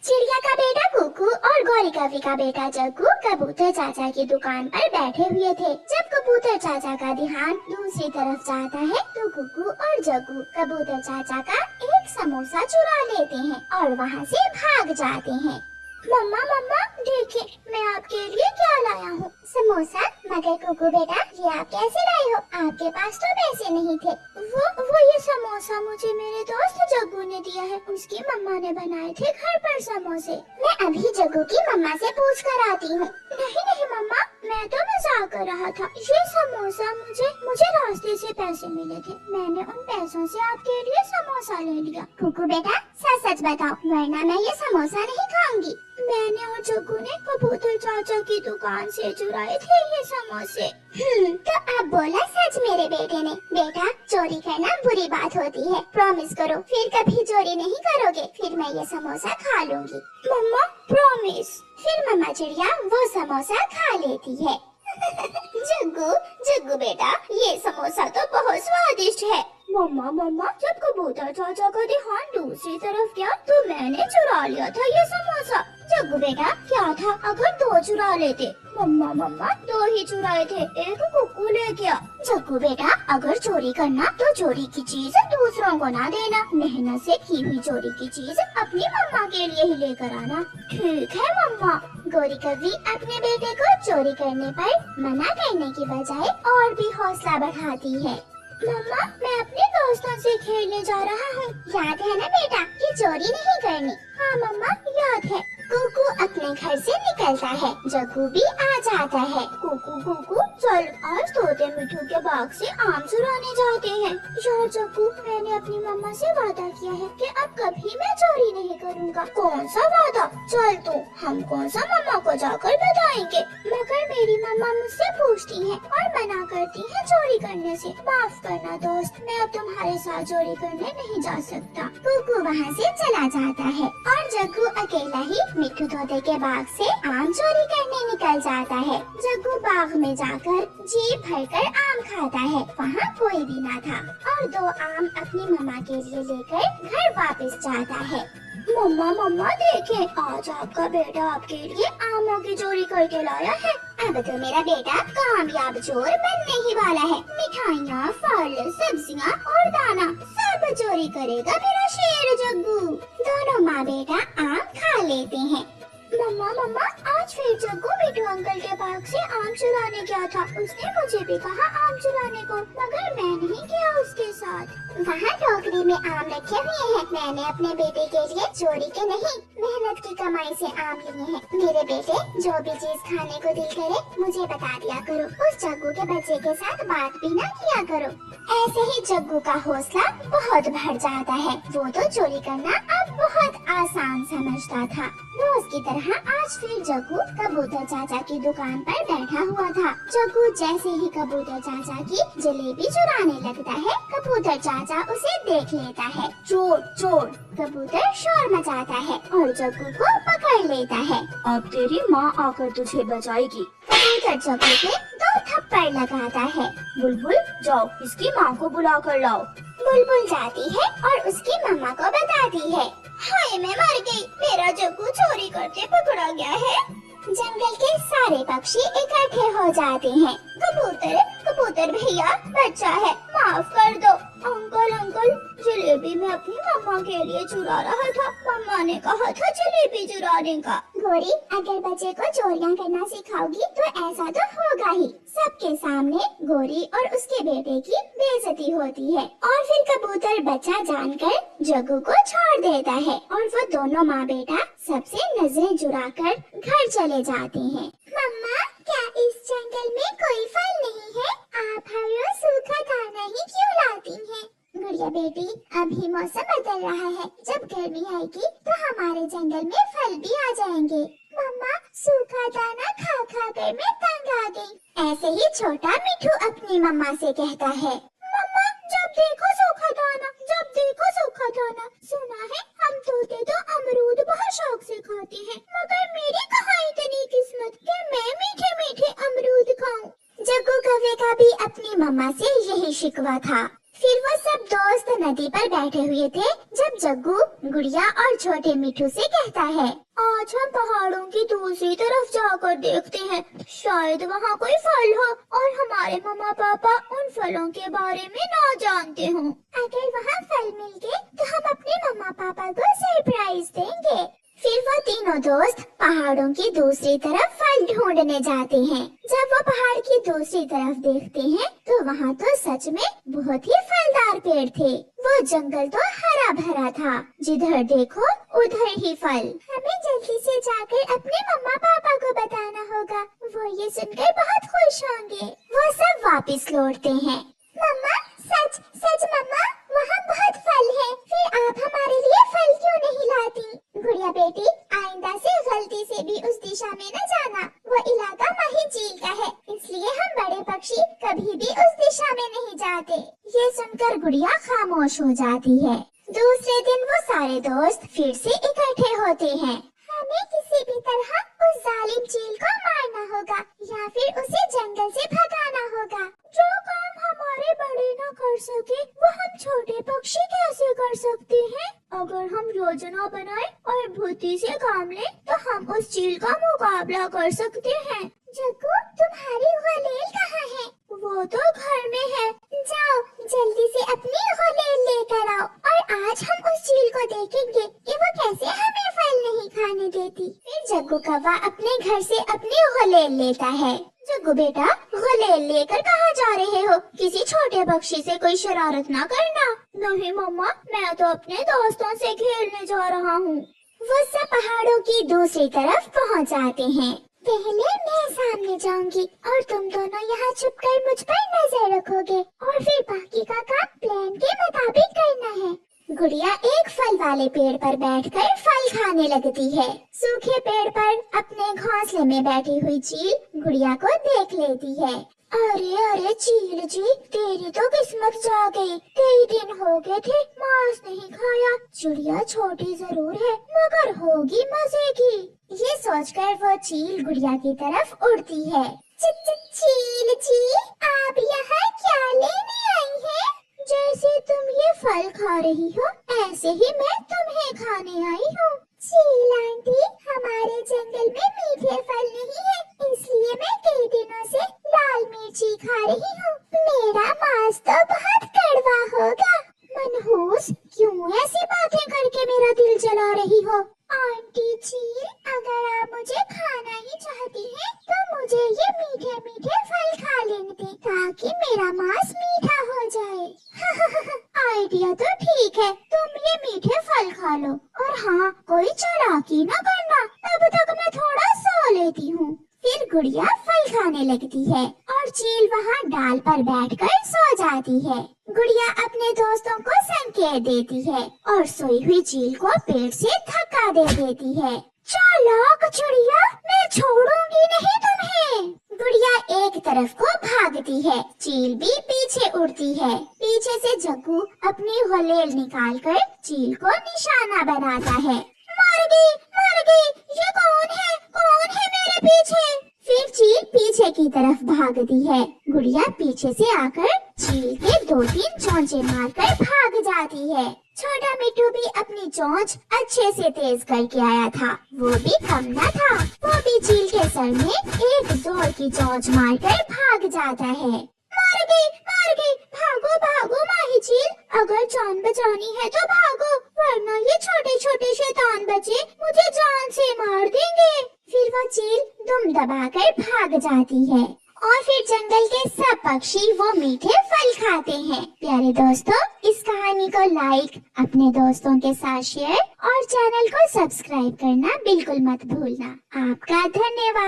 चिड़िया का बेटा कुकू और गौरी कवि का बेटा जग्गू कबूतर चाचा की दुकान पर बैठे हुए थे। जब कबूतर चाचा का ध्यान दूसरी तरफ जाता है तो कुकू और जग्गू कबूतर चाचा का एक समोसा चुरा लेते हैं और वहाँ से भाग जाते हैं। मम्मा मम्मा देखिए, मैं आपके लिए क्या लाया हूँ। समोसा? मगर कुकू बेटा, ये आप कैसे लाए हो? आपके पास तो पैसे नहीं थे। वो ये समोसा मुझे मेरे दोस्त जग्गू ने दिया है। उसकी मम्मा ने बनाए थे घर पर समोसे। मैं अभी जग्गू की मम्मा से पूछ कर आती हूँ। नहीं नहीं मम्मा, मैं तो मजाक कर रहा था। ये समोसा मुझे रास्ते से पैसे मिले थे। मैंने उन पैसों से आपके लिए समोसा ले लिया। कुकू बेटा सच सच बताओ, वरना मैं ये समोसा नहीं खाऊंगी। मैंने और जग्गू ने कबूतर चाचा की दुकान से चुराए थे ये समोसे। तो अब बोला सच मेरे बेटे ने। बेटा, चोरी करना बुरी बात होती है। प्रॉमिस करो, फिर कभी चोरी नहीं करोगे। फिर मैं ये समोसा खा लूंगी। मम्मा प्रॉमिस। फिर मम्मा चिड़िया वो समोसा खा लेती है। जग्गू बेटा, ये समोसा तो बहुत स्वादिष्ट है। मम्मा जब कबूतर चाचा का ध्यान दूसरी तरफ गया तो मैंने चुरा लिया था ये समोसा। जग्गू बेटा, क्या था अगर दो चुरा लेते? मम्मा दो ही चुराए थे, एक कुकू ले गया। जग्गू बेटा, अगर चोरी करना तो चोरी की चीज दूसरों को ना देना। मेहनत से की हुई चोरी की चीज अपनी मम्मा के लिए ही लेकर आना। ठीक है मम्मा। गौरी कवि अपने बेटे को चोरी करने पर मना करने की बजाय और भी हौसला बढ़ाती है। मम्मा, मैं अपने दोस्तों से खेलने जा रहा हूँ। याद है ना बेटा कि चोरी नहीं करनी? हाँ मम्मा, याद है। कुकू अपने घर से निकलता है, जग्गू भी आ जाता है। कुकू चल, आज तोते मिठू के बाग से आम चुराने जाते हैं। यार जग्गू, मैंने अपनी मम्मा से वादा किया है कि अब कभी मैं चोरी नहीं करूँगा। कौन सा वादा? चल तू, हम कौन सा मम्मा को जाकर बताएंगे। मगर मेरी मम्मा मुझसे पूछती है और मना करती है चोरी करने से। माफ करना दोस्त, मैं अब तुम्हारे साथ चोरी करने नहीं जा सकता। कुकू वहाँ से चला जाता है और जग्गू अकेला ही मिठू तोते के बाग से आम चोरी करने निकल जाता है। जग्गू बाग में जाकर जी भरकर आम खाता है। वहाँ कोई भी ना था और दो आम अपनी मम्मा के लिए लेकर घर वापस जाता है। मम्मा देखें, आज आपका बेटा आपके लिए आमों की चोरी करके लाया है। अब तो मेरा बेटा कामयाब चोर बनने ही वाला है। मिठाइयाँ, फल, सब्जियाँ और दाना सब चोरी करेगा मेरा शेर जग्गू। दोनों माँ बेटा आम खा लेते हैं। मम्मा आज फिर जग्गू मिठू अंकल के बाग से आम चुराने गया था। उसने मुझे भी कहा आम चुराने को, मगर मैं नहीं गया उसके साथ। वहाँ टोकरी में आम रखे हुए हैं। मैंने अपने बेटे के लिए चोरी के नहीं, मेहनत की कमाई से आम लिए हैं। मेरे बेटे, जो भी चीज खाने को दिल करे मुझे बता दिया करो। उस जग्गू के बच्चे के साथ बात भी ना किया करो। ऐसे ही जग्गू का हौसला बहुत बढ़ जाता है। वो तो चोरी करना अब बहुत आसान समझता था। रोज की तरह आज फिर जग्गू कबूतर चाचा की दुकान पर बैठा हुआ था। जग्गू जैसे ही कबूतर चाचा की जलेबी चुराने लगता है, कबूतर चाचा उसे देख लेता है। चोर चोर, कबूतर शोर मचाता है और जग्गू को पकड़ लेता है। अब तेरी माँ आकर तुझे बचाएगी। कबूतर जग्गू के दो थप्पड़ लगाता है। बुलबुल, जाओ इसकी माँ को बुला कर लाओ। बुलबुल जाती है और उसकी मम्मा को बताती है। हाय, मैं मर गई, मेरा जग्गू चोरी करके पकड़ा गया है। जंगल के सारे पक्षी इकट्ठे हो जाते हैं। कबूतर भैया, बच्चा है, माफ कर दो। अंकल, जलेबी मैं अपनी मम्मा के लिए चुरा रहा था। मम्मा ने कहा था जलेबी चुराने का। गोरी, अगर बच्चे को चोरियां करना सिखाओगी तो ऐसा तो होगा ही। सबके सामने गोरी और उसके बेटे की बेइज्जती होती है और फिर कबूतर बच्चा जानकर जग्गू को छोड़ देता है और वो दोनों माँ बेटा सबसे नजरें चुराकर घर चले जाते हैं। मम्मा, क्या इस जंगल में कोई फल नहीं है? आप हर रोज सूखा खाना ही क्यों लाती हैं? गुड़िया बेटी, अभी मौसम बदल रहा है। जब गर्मी आएगी तो हमारे जंगल में फल भी आ जाएंगे। मम्मा, सूखा दाना खा खा कर मैं तंग आ गई। ऐसे ही छोटा मिठू अपनी मम्मा से कहता है। मम्मा, जब देखो सूखा दाना, सुना है हम तोते तो अमरूद बहुत शौक से खाते हैं, मगर मेरी कहाँ इतनी किस्मत कि मैं मीठे मीठे अमरूद खाऊं। जग्गू कौवे का भी अपनी मम्मा से यही शिकवा था। फिर वो सब दोस्त नदी पर बैठे हुए थे जब तब जग्गू गुड़िया और छोटे मिठू से कहता है, आज हम पहाड़ों की दूसरी तरफ जाकर देखते हैं, शायद वहाँ कोई फल हो और हमारे मम्मा पापा उन फलों के बारे में ना जानते हों। अगर वहाँ फल मिल गए तो हम अपने मम्मा पापा को सरप्राइज देंगे। फिर वो तीनों दोस्त पहाड़ों की दूसरी तरफ फल ढूंढने जाते हैं। जब वो पहाड़ की दूसरी तरफ देखते हैं तो वहाँ तो सच में बहुत ही फलदार पेड़ थे। वो जंगल तो हरा भरा था, जिधर देखो उधर ही फल। हमें जल्दी से जाकर अपने मम्मा पापा को बताना होगा, वो ये सुनकर बहुत खुश होंगे। वो सब वापस लौटते हैं। मम्मा सच सच मम्मा, वहाँ बहुत फल है, फिर आप हमारे लिए फल क्यों नहीं लाती? गुड़िया बेटी, आइंदा से गलती से भी उस दिशा में न जाना, वो इलाका माही झील का है, इसलिए हम बड़े पक्षी कभी भी उस दिशा में नहीं जाते। ये सुनकर गुड़िया खामोश हो जाती है। दूसरे दिन वो सारे दोस्त फिर से इकट्ठे होते हैं। हमें किसी भी तरह उस जालिम चील को मारना होगा या फिर उसे जंगल से भगाना होगा। जो काम हमारे बड़े न कर सके वो हम छोटे पक्षी कैसे कर सकते हैं? अगर हम योजना बनाए और बुद्धि से काम लें तो हम उस चील का मुकाबला कर सकते हैं। जग्गू, तुम्हारी गुलेल कहाँ है? वो तो घर में है। जाओ जल्दी से अपनी गुलेल लेकर आओ और आज हम उस चील को देखेंगे कि वो कैसे हमें फल नहीं खाने देती। फिर जग्गू कौवा अपने घर से अपनी गुलेल लेता है। जग्गू बेटा, गुलेल लेकर कहाँ जा रहे हो? किसी छोटे पक्षी से कोई शरारत ना करना। नहीं मम्मा, मैं तो अपने दोस्तों से खेलने जा रहा हूँ। वो सब पहाड़ों की दूसरी तरफ पहुँच जाते हैं। पहले मैं सामने जाऊंगी और तुम दोनों यहाँ छुपकर मुझ पर नजर रखोगे और फिर बाकी का काम प्लान के मुताबिक करना है। गुड़िया एक फल वाले पेड़ पर बैठकर फल खाने लगती है। सूखे पेड़ पर अपने घोंसले में बैठी हुई चील गुड़िया को देख लेती है। अरे अरे चील जी, तेरी तो किस्मत जा गई। कई दिन हो गए थे मांस नहीं खाया। चिड़िया छोटी जरूर है मगर होगी मजे की। ये सोचकर वो चील गुड़िया की तरफ उड़ती है। चील जी, आप यहाँ क्या लेने आई हैं? जैसे तुम ये फल खा रही हो ऐसे ही मैं तुम्हें खाने आई हूँ। चील आंटी, हमारे जंगल में मीठे फल नहीं है, इसलिए मैं कई दिनों से लाल मिर्ची खा रही हूँ। मेरा मांस तो बहुत कड़वा होगा। मनहूस, क्यों ऐसी बातें करके मेरा दिल जला रही हो? आंटी चील, अगर आप मुझे खाना ही चाहती हैं, तो मुझे ये मीठे मीठे फल खा लेने दें ताकि मेरा मांस मीठा हो जाए। आइडिया तो ठीक है, तुम ये मीठे फल खा लो और हाँ, कोई चालाकी न करना, तब तक मैं थोड़ा सो लेती हूँ। फिर गुड़िया फल खाने लगती है और चील वहाँ डाल पर बैठकर सो जाती है। गुड़िया अपने दोस्तों को संकेत देती है और सोई हुई चील को पेड़ से धक्का दे देती है। चालाक चिड़िया, मैं छोड़ूंगी नहीं तुम्हें। गुड़िया एक तरफ को भागती है, चील भी पीछे उड़ती है। पीछे से जग्गू अपनी गुलेल निकालकर चील को निशाना बनाता है। मर गई, ये कौन है मेरे पीछे? फिर चील पीछे की तरफ भागती है। गुड़िया पीछे से आकर चील के 2-3 चोंचे मारकर भाग जाती है। छोटा मिट्टू भी अपनी चोंच अच्छे से तेज करके आया था, वो भी कम न था। वो भी चील के सर में एक जोर की चोंच मारकर भाग जाता है। मर गई, भागो माही चील, अगर जान बचानी है तो भागो, वरना ये छोटे छोटे शैतान बच्चे मुझे जान से मार देंगे। फिर वो चील दुम दबाकर भाग जाती है और फिर जंगल के सब पक्षी वो मीठे फल खाते हैं। प्यारे दोस्तों, इस कहानी को लाइक, अपने दोस्तों के साथ शेयर और चैनल को सब्सक्राइब करना बिल्कुल मत भूलना। आपका धन्यवाद।